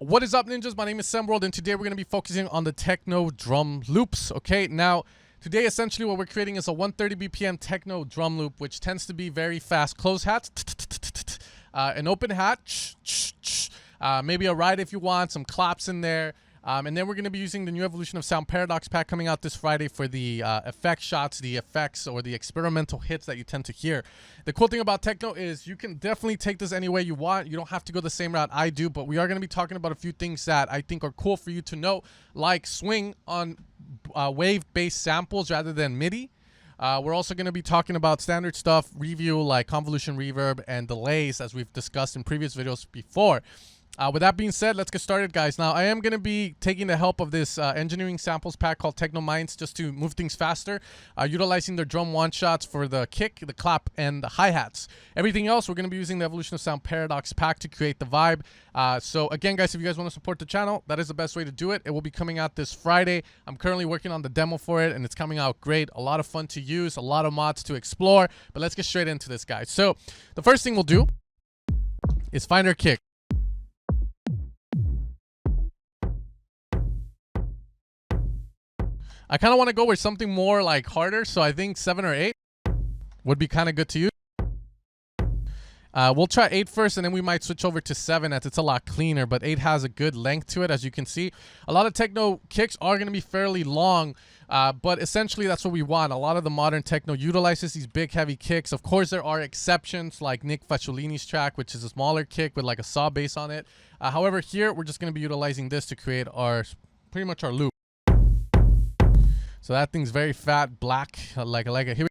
What is up, ninjas? My name is SemWorld, and today we're going to be focusing on the techno drum loops. Okay, now today essentially what we're creating is a 130 BPM techno drum loop, which tends to be very fast close hats, an open hat, maybe a ride if you want, some claps in there. And then we're going to be using the new Evolution of Sound Paradox pack coming out this Friday for the effect shots, the effects, or the experimental hits that you tend to hear. The cool thing about techno is you can definitely take this any way you want. You don't have to go the same route I do, but we are going to be talking about a few things that I think are cool for you to know, like swing on wave-based samples rather than MIDI. We're also going to be talking about standard stuff, review like convolution, reverb, and delays, as we've discussed in previous videos before. With that being said, let's get started, guys. Now, I am going to be taking the help of this engineering samples pack called Techno Minds just to move things faster, utilizing their drum one-shots for the kick, the clap, and the hi-hats. Everything else, we're going to be using the Evolution of Sound Paradox pack to create the vibe. So, again, guys, if you guys want to support the channel, that is the best way to do it. It will be coming out this Friday. I'm currently working on the demo for it, and it's coming out great. A lot of fun to use, a lot of mods to explore. But let's get straight into this, guys. So, the first thing we'll do is find our kick. I kind of want to go with something more like harder, so I think 7 or 8 would be kind of good to use. We'll try 8 first, and then we might switch over to 7 as it's a lot cleaner, but 8 has a good length to it, as you can see. A lot of techno kicks are going to be fairly long, but essentially that's what we want. A lot of the modern techno utilizes these big, heavy kicks. Of course, there are exceptions like Nick Facciolini's track, which is a smaller kick with like a saw bass on it. However, here we're just going to be utilizing this to create pretty much our loop. So that thing's very fat, black, like it. Here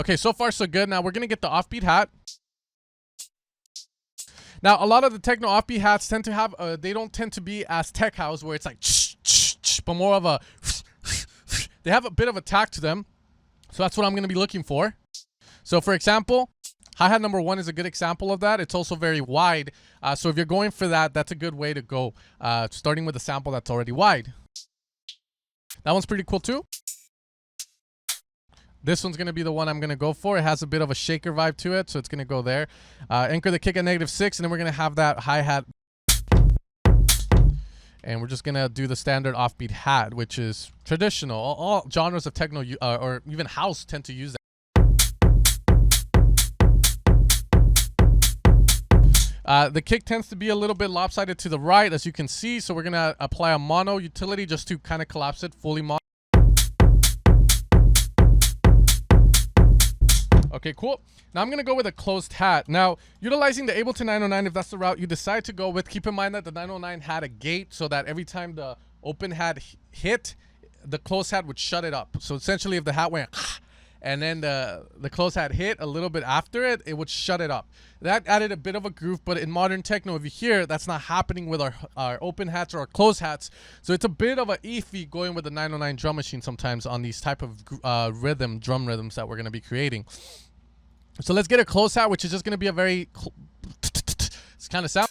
okay, so far so good. Now we're gonna get the offbeat hat. Now a lot of the techno offbeat hats tend to have they don't tend to be as tech house where it's like but more of a they have a bit of a tack to them. So that's what I'm gonna be looking for. So for example, hi-hat number 1 is a good example of that. It's also very wide. So if you're going for that, that's a good way to go, starting with a sample that's already wide. That one's pretty cool too. This one's going to be the one I'm going to go for. It has a bit of a shaker vibe to it, so it's going to go there. Anchor the kick at -6, and then we're going to have that hi-hat. And we're just going to do the standard offbeat hat, which is traditional. All genres of techno or even house tend to use that. The kick tends to be a little bit lopsided to the right, as you can see, so we're going to apply a mono utility just to kind of collapse it fully mono. Okay, cool. Now I'm going to go with a closed hat. Now, utilizing the Ableton 909, if that's the route you decide to go with, keep in mind that the 909 had a gate so that every time the open hat hit, the closed hat would shut it up. So essentially, if the hat went and then the close hat hit a little bit after it, it would shut it up. That added a bit of a groove, but in modern techno, if you hear, that's not happening with our open hats or our close hats. So it's a bit of a iffy going with the 909 drum machine sometimes on these type of drum rhythms that we're going to be creating. So let's get a close hat, which is just going to be a very kind of sound.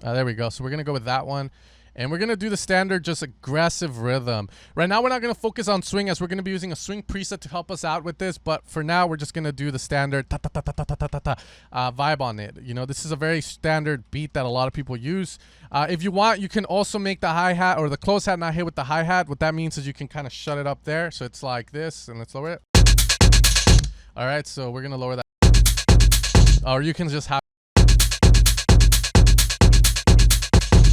There we go. So we're going to go with that one. And we're going to do the standard, just aggressive rhythm. Right now, we're not going to focus on swing, as we're going to be using a swing preset to help us out with this. But for now, we're just going to do the standard vibe on it. You know, this is a very standard beat that a lot of people use. If you want, you can also make the hi-hat or the close hat not hit with the hi-hat. What that means is you can kind of shut it up there. So it's like this, and let's lower it. All right, so we're going to lower that. Or you can just have.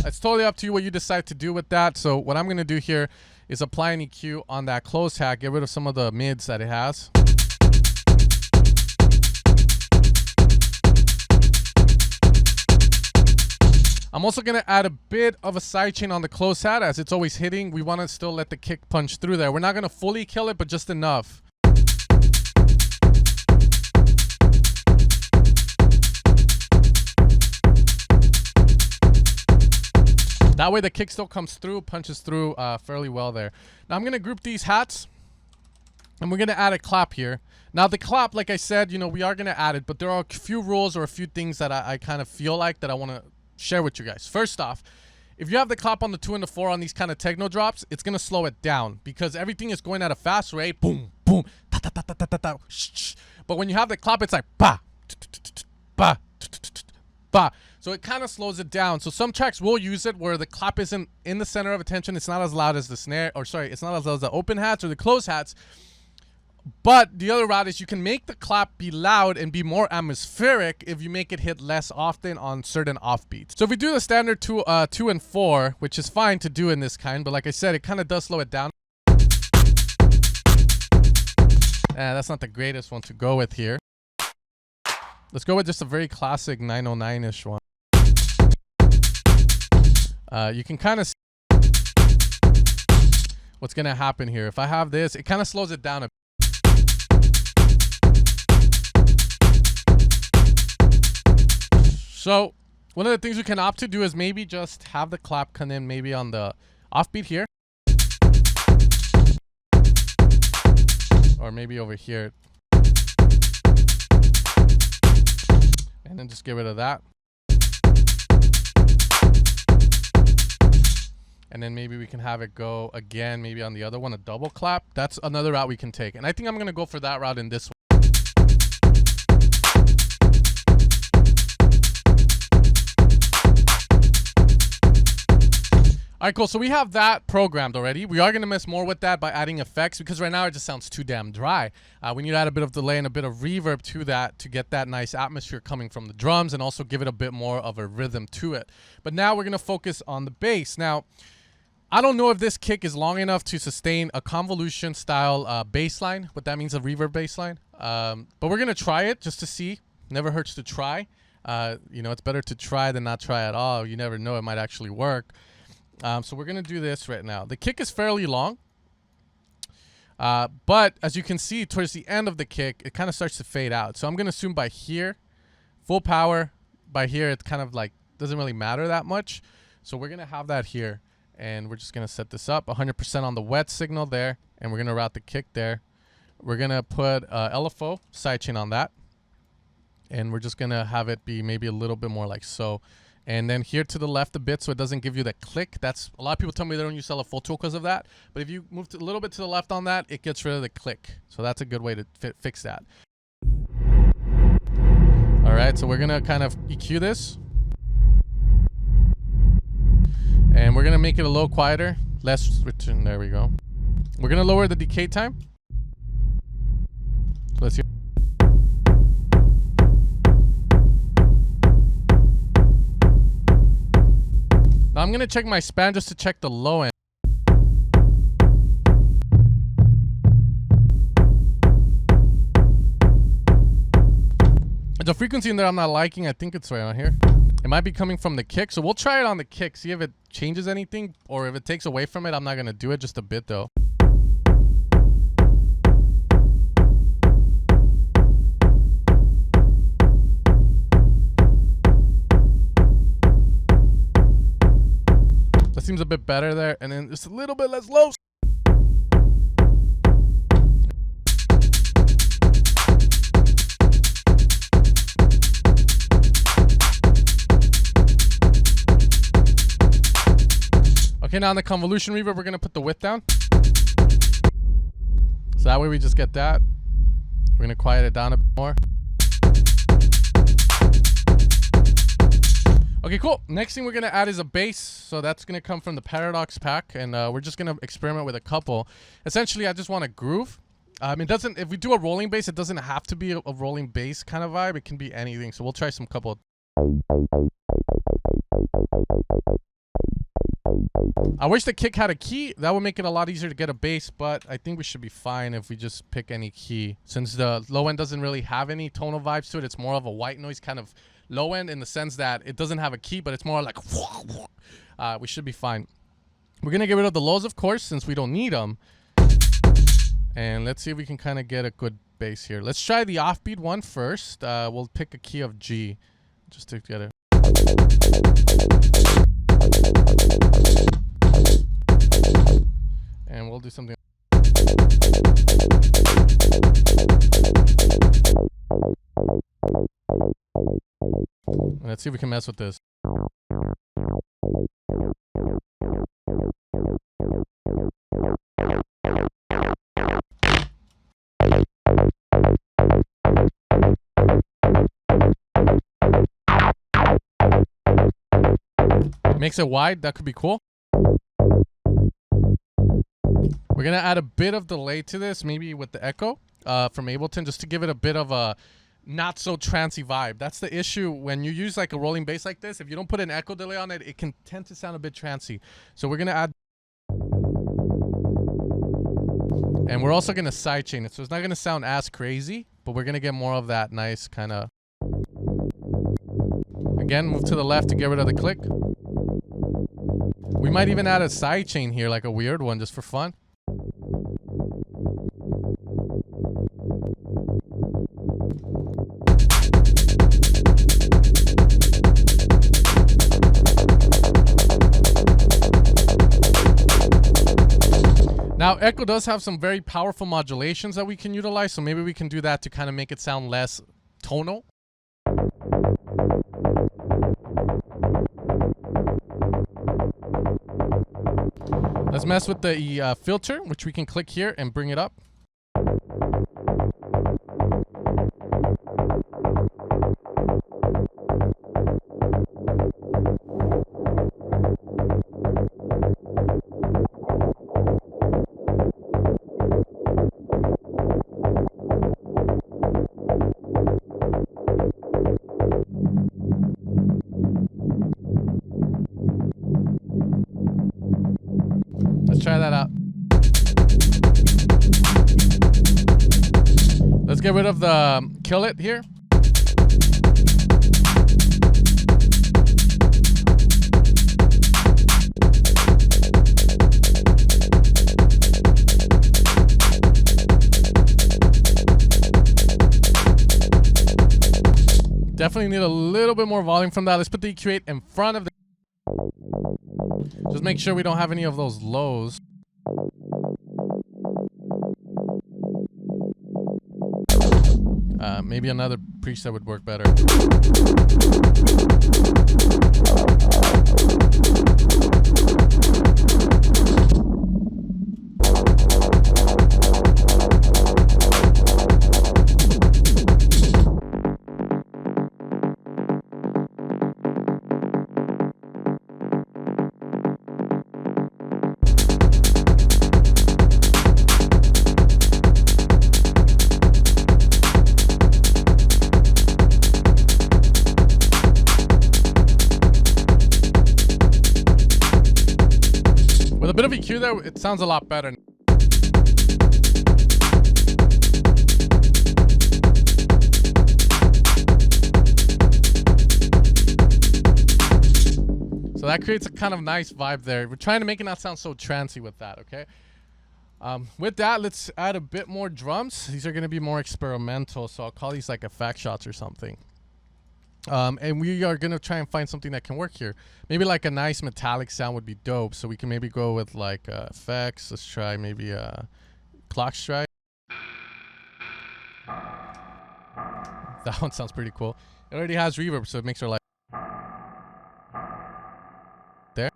It's totally up to you what you decide to do with that. So what I'm going to do here is apply an EQ on that close hat, get rid of some of the mids that it has. I'm also going to add a bit of a sidechain on the close hat, as it's always hitting. We want to still let the kick punch through there. We're not going to fully kill it, but just enough. That way the kick still comes through, punches through fairly well there. Now I'm going to group these hats, and we're going to add a clap here. Now the clap, like I said, you know, we are going to add it, but there are a few rules or a few things that I kind of feel like that I want to share with you guys. First off, if you have the clap on the 2 and the 4 on these kind of techno drops, it's going to slow it down because everything is going at a fast rate. Boom, boom, ta ta ta ta ta ta ta. But when you have the clap, it's like, bah, ba, ba. So it kind of slows it down. So some tracks will use it where the clap isn't in the center of attention. It's not as loud as the snare, or sorry, it's not as loud as the open hats or the closed hats. But the other route is you can make the clap be loud and be more atmospheric if you make it hit less often on certain offbeats. So if we do the standard 2 and 4, which is fine to do in this kind, but like I said, it kind of does slow it down. That's not the greatest one to go with here. Let's go with just a very classic 909-ish one. You can kind of see what's going to happen here. If I have this, it kind of slows it down a bit. So one of the things we can opt to do is maybe just have the clap come in maybe on the offbeat here. Or maybe over here. And then just get rid of that. And then maybe we can have it go again, maybe on the other one, a double clap. That's another route we can take. And I think I'm going to go for that route in this one. All right, cool. So we have that programmed already. We are going to mess more with that by adding effects because right now it just sounds too damn dry. We need to add a bit of delay and a bit of reverb to that to get that nice atmosphere coming from the drums and also give it a bit more of a rhythm to it. But now we're going to focus on the bass. Now, I don't know if this kick is long enough to sustain a convolution style bass line. What that means, a reverb bass line. But we're going to try it just to see. Never hurts to try. You know, it's better to try than not try at all. You never know, it might actually work. So we're going to do this right now. The kick is fairly long. But as you can see, towards the end of the kick, it kind of starts to fade out. So I'm going to assume by here, full power. By here, it kind of like doesn't really matter that much. So we're going to have that here. And we're just going to set this up 100% on the wet signal there. And we're going to route the kick there. We're going to put LFO sidechain on that. And we're just going to have it be maybe a little bit more like so. And then here to the left a bit so it doesn't give you that click. That's a lot of people tell me they don't use LFO tool because of that. But if you move a little bit to the left on that, it gets rid of the click. So that's a good way to fix that. All right, so we're going to kind of EQ this. And we're going to make it a little quieter. Less return. There we go. We're going to lower the decay time. So let's hear. Now I'm going to check my span just to check the low end. The frequency in there I'm not liking. I think it's right on here. It might be coming from the kick. So we'll try it on the kick. See if it changes anything. Or if it takes away from it, I'm not going to do it. Just a bit though. That seems a bit better there. And then just a little bit less low. Okay, now on the convolution reverb, we're going to put the width down. So that way we just get that. We're going to quiet it down a bit more. Okay, cool. Next thing we're going to add is a bass. So that's going to come from the Paradox pack. And we're just going to experiment with a couple. Essentially, I just want a groove. It doesn't, if we do a rolling bass, it doesn't have to be a rolling bass kind of vibe. It can be anything. So we'll try some couple. I wish the kick had a key. That would make it a lot easier to get a bass, but I think we should be fine if we just pick any key. Since the low end doesn't really have any tonal vibes to it, it's more of a white noise kind of low end in the sense that it doesn't have a key, but it's more like we should be fine. We're going to get rid of the lows, of course, since we don't need them. And let's see if we can kind of get a good bass here. Let's try the offbeat one first. We'll pick a key of G just to get it. And we'll do something. Let's see if we can mess with this. Makes it wide. That could be cool. We're gonna add a bit of delay to this, maybe with the echo from Ableton, just to give it a bit of a not so trancy vibe. That's the issue when you use like a rolling bass like this. If you don't put an echo delay on it, it can tend to sound a bit trancy. So we're gonna add, and we're also gonna sidechain it, so it's not gonna sound as crazy, but we're gonna get more of that nice kind of. Again, move to the left to get rid of the click. We might even add a sidechain here, like a weird one, just for fun. Now, echo does have some very powerful modulations that we can utilize, so maybe we can do that to kind of make it sound less tonal. Let's mess with the filter, which we can click here and bring it up. Let's try that out. Let's get rid of the kill it here. Definitely need a little bit more volume from that. Let's put the EQ8 in front of the. Just make sure we don't have any of those lows. Maybe another preset would work better. With a bit of EQ there, it sounds a lot better. So that creates a kind of nice vibe there. We're trying to make it not sound so trancy with that, okay? With that, let's add a bit more drums. These are going to be more experimental, so I'll call these like effect shots or something. And we are going to try and find something that can work here. Maybe like a nice metallic sound would be dope. So we can maybe go with like effects. Let's try maybe a clock strike. That one sounds pretty cool. It already has reverb, so it makes her like there.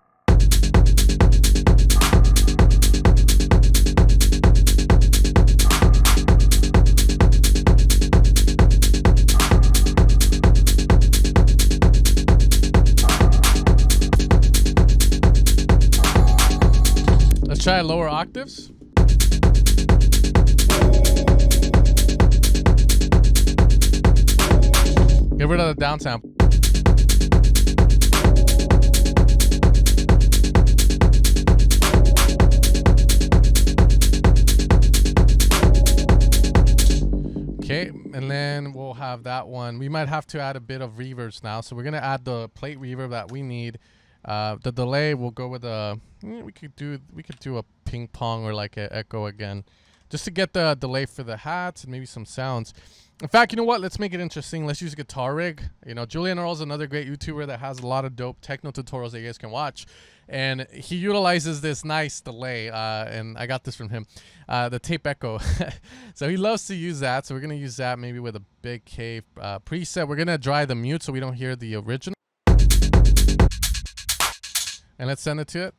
Let's try lower octaves. Get rid of the down sample. Okay, and then we'll have that one. We might have to add a bit of reverbs now, so we're gonna add the plate reverb that we need. The delay, we'll go with a. We could do a ping pong or like an echo again, just to get the delay for the hats and maybe some sounds. In fact, you know what? Let's make it interesting. Let's use a guitar rig. You know, Julian Earl's another great YouTuber that has a lot of dope techno tutorials that you guys can watch, and he utilizes this nice delay. And I got this from him, the tape echo. So he loves to use that. So we're gonna use that maybe with a big K preset. We're gonna dry the mute so we don't hear the original. And let's send it to it.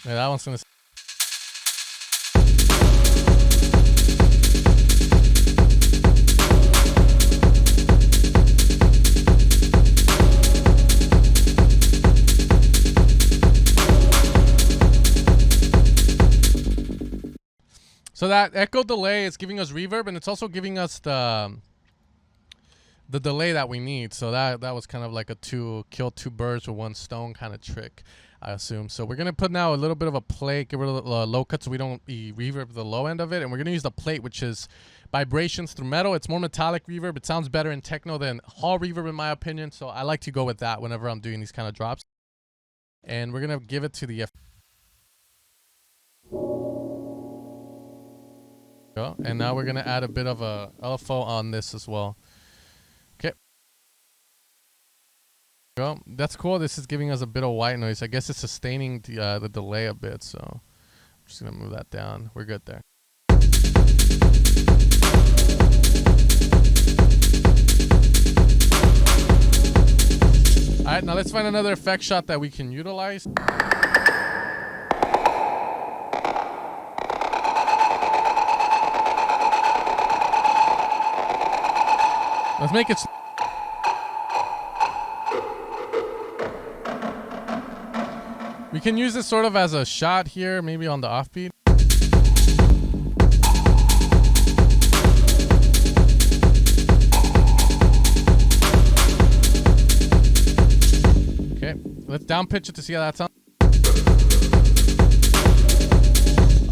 Yeah, that one's gonna. So that echo delay is giving us reverb, and it's also giving us the delay that we need. So that was kind of like a kill two birds with one stone kind of trick, I assume. So we're gonna put now a little bit of a plate, get rid of the low cut so we don't reverb the low end of it, and we're gonna use the plate, which is vibrations through metal. It's more metallic reverb. It sounds better in techno than hall reverb in my opinion. So I like to go with that whenever I'm doing these kind of drops. And we're gonna give it to the and now we're gonna add a bit of a LFO on this as well. Okay. Well, that's cool. This is giving us a bit of white noise. I guess it's sustaining the delay a bit. So I'm just gonna move that down. We're good there. All right, now let's find another effect shot that we can utilize. Let's make it. We can use this sort of as a shot here, maybe on the offbeat. Okay, let's down pitch it to see how that sounds.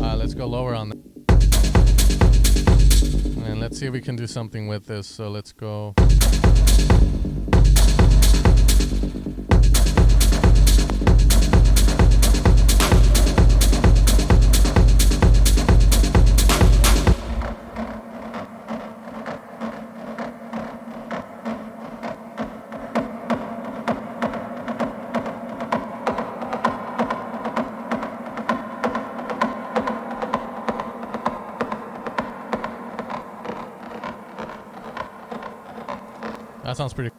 Let's go lower on that. And let's see if we can do something with this. So let's go. That sounds pretty cool.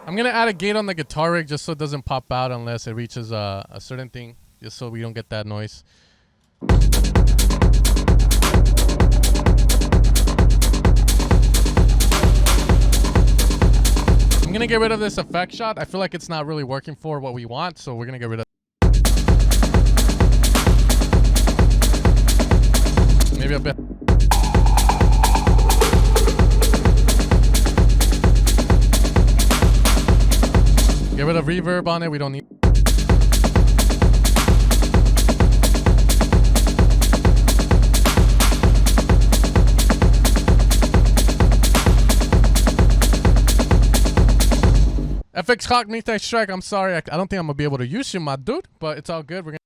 I'm going to add a gate on the guitar rig just so it doesn't pop out unless it reaches a certain thing, just so we don't get that noise. I'm going to get rid of this effect shot. I feel like it's not really working for what we want, so we're going to get rid of it. Maybe a bit. Get rid of reverb on it. We don't need. FX Hawk, Midnight Strike. I'm sorry. I don't think I'm gonna be able to use you, my dude. But it's all good. We're gonna.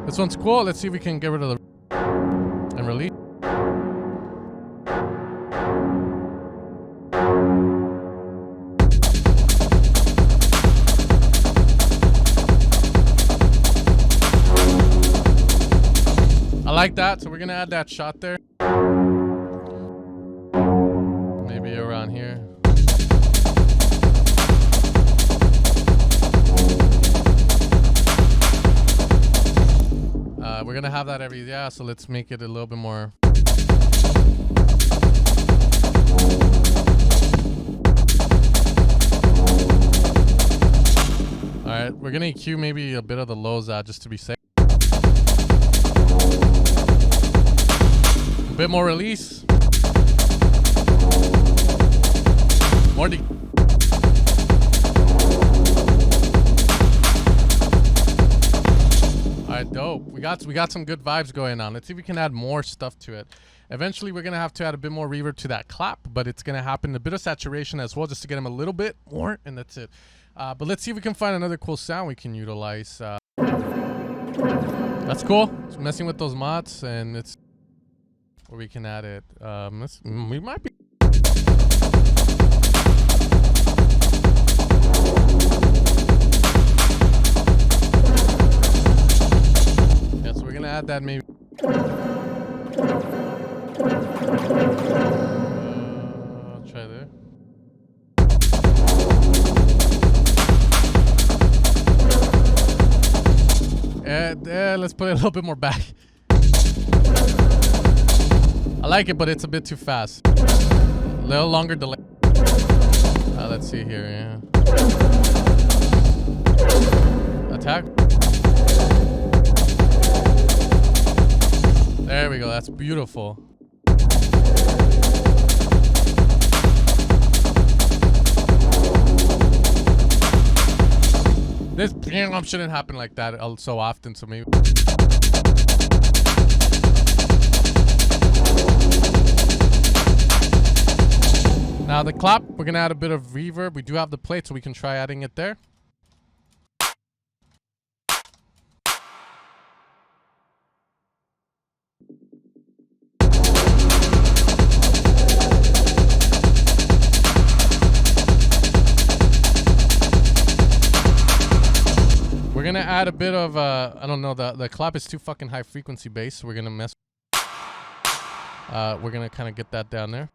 This one's cool. Let's see if we can get rid of the and release. I like that, so we're gonna add that shot there. Maybe around here. We're gonna have that so let's make it a little bit more. Alright, we're gonna EQ maybe a bit of the lows out just to be safe. A bit more release. More Alright, dope. We got some good vibes going on. Let's see if we can add more stuff to it. Eventually we're gonna have to add a bit more reverb to that clap, but it's gonna happen a bit of saturation as well just to get them a little bit more, and that's it. But let's see if we can find another cool sound we can utilize. That's cool. It's messing with those mods, and it's where we can add it. We might be. Yeah, so we're gonna add that maybe. I'll try there. let's put it a little bit more back. I like it, but it's a bit too fast. A little longer delay. Let's see here, yeah. Attack. There we go, that's beautiful. This shouldn't happen like that so often, so maybe. Now the clap, we're gonna add a bit of reverb. We do have the plate, so we can try adding it there. We're gonna add a bit of, I don't know, the clap is too fucking high frequency bass, so we're gonna mess. We're gonna kind of get that down there.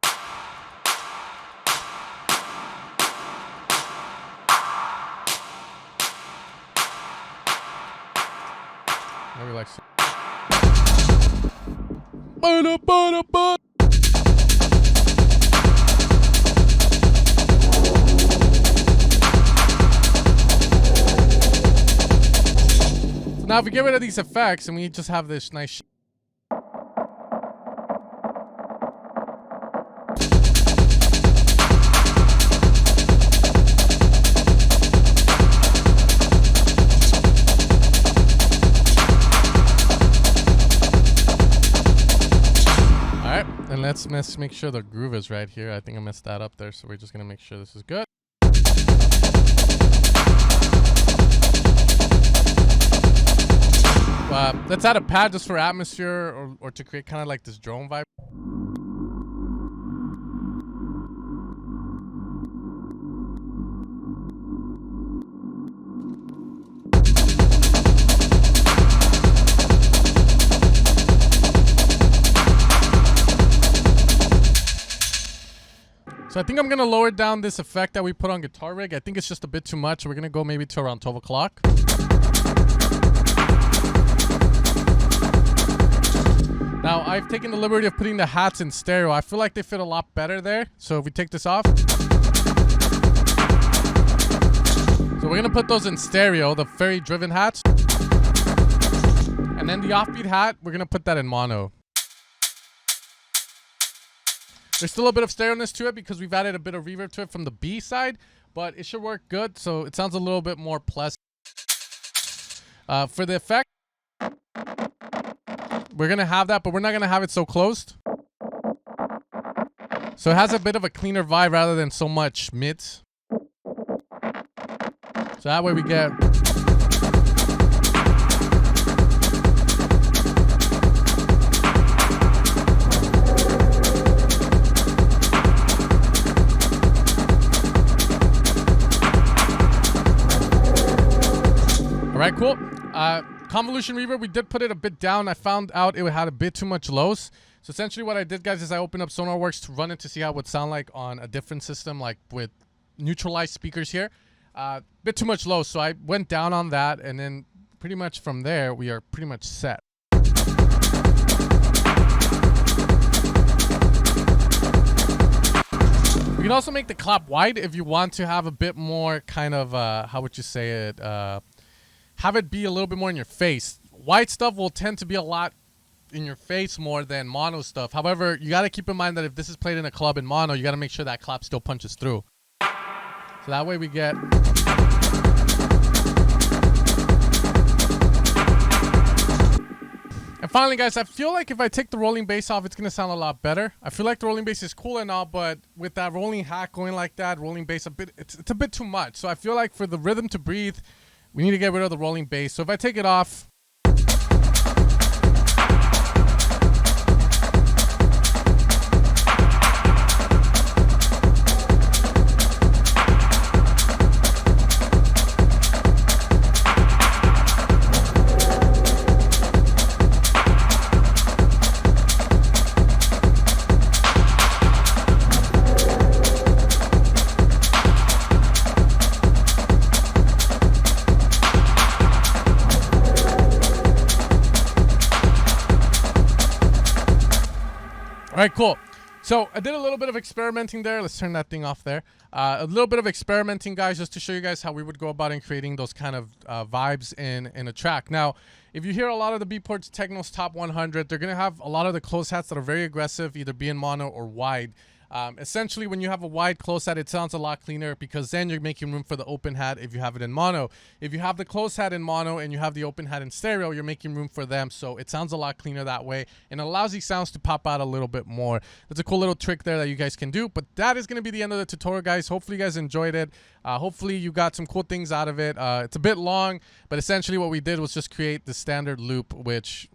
Maybe like. Now, if we get rid of these effects and we just have this nice Alright, and let's make sure the groove is right here. I think I messed that up there, so we're just going to make sure this is good. Let's add a pad just for atmosphere or to create kind of like this drone vibe. So I think I'm going to lower down this effect that we put on Guitar Rig. I think it's just a bit too much. We're going to go maybe to around 12 o'clock. Now, I've taken the liberty of putting the hats in stereo. I feel like they fit a lot better there. So if we take this off. So we're going to put those in stereo, the fairy driven hats. And then the offbeat hat, we're going to put that in mono. There's still a bit of stereo-ness to it because we've added a bit of reverb to it from the B side. But it should work good, so it sounds a little bit more pleasant. For the effect, we're going to have that, but we're not going to have it so closed. So it has a bit of a cleaner vibe rather than so much mids. So that way we get... All right, cool. Convolution reverb, we did put it a bit down. I found out it had a bit too much lows. So essentially what I did, guys, is I opened up SonarWorks to run it to see how it would sound like on a different system, like with neutralized speakers here. Bit too much low, so I went down on that, and then pretty much from there, we are pretty much set. You can also make the clap wide if you want to have a bit more kind of, how would you say it, have it be a little bit more in your face. Wide stuff will tend to be a lot in your face more than mono stuff. However, you got to keep in mind that if this is played in a club in mono, you got to make sure that clap still punches through. So that way we get... And finally, guys, I feel like if I take the rolling bass off, it's going to sound a lot better. I feel like the rolling bass is cool and all, but with that rolling hack going like that, rolling bass, it's a bit too much. So I feel like for the rhythm to breathe, we need to get rid of the rolling bass. So if I take it off... right, cool. So I did a little bit of experimenting there. Let's turn that thing off there. A little bit of experimenting, guys, just to show you guys how we would go about in creating those kind of vibes in a track. Now, if you hear a lot of the Beatport's Techno's Top 100, they're going to have a lot of the close hats that are very aggressive, either being mono or wide. Essentially, when you have a wide close hat, it sounds a lot cleaner because then you're making room for the open hat if you have it in mono. If you have the close hat in mono and you have the open hat in stereo, you're making room for them. So it sounds a lot cleaner that way and allows these sounds to pop out a little bit more. That's a cool little trick there that you guys can do. But that is going to be the end of the tutorial, guys. Hopefully you guys enjoyed it. Hopefully you got some cool things out of it. It's a bit long, but essentially what we did was just create the standard loop, which...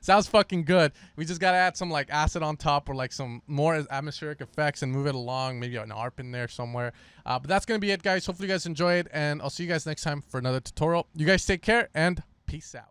sounds fucking good. We just gotta add some like acid on top or like some more atmospheric effects and move it along, maybe an ARP in there somewhere. But that's gonna be it, guys. Hopefully you guys enjoy it, and I'll see you guys next time for another tutorial. You guys take care and peace out.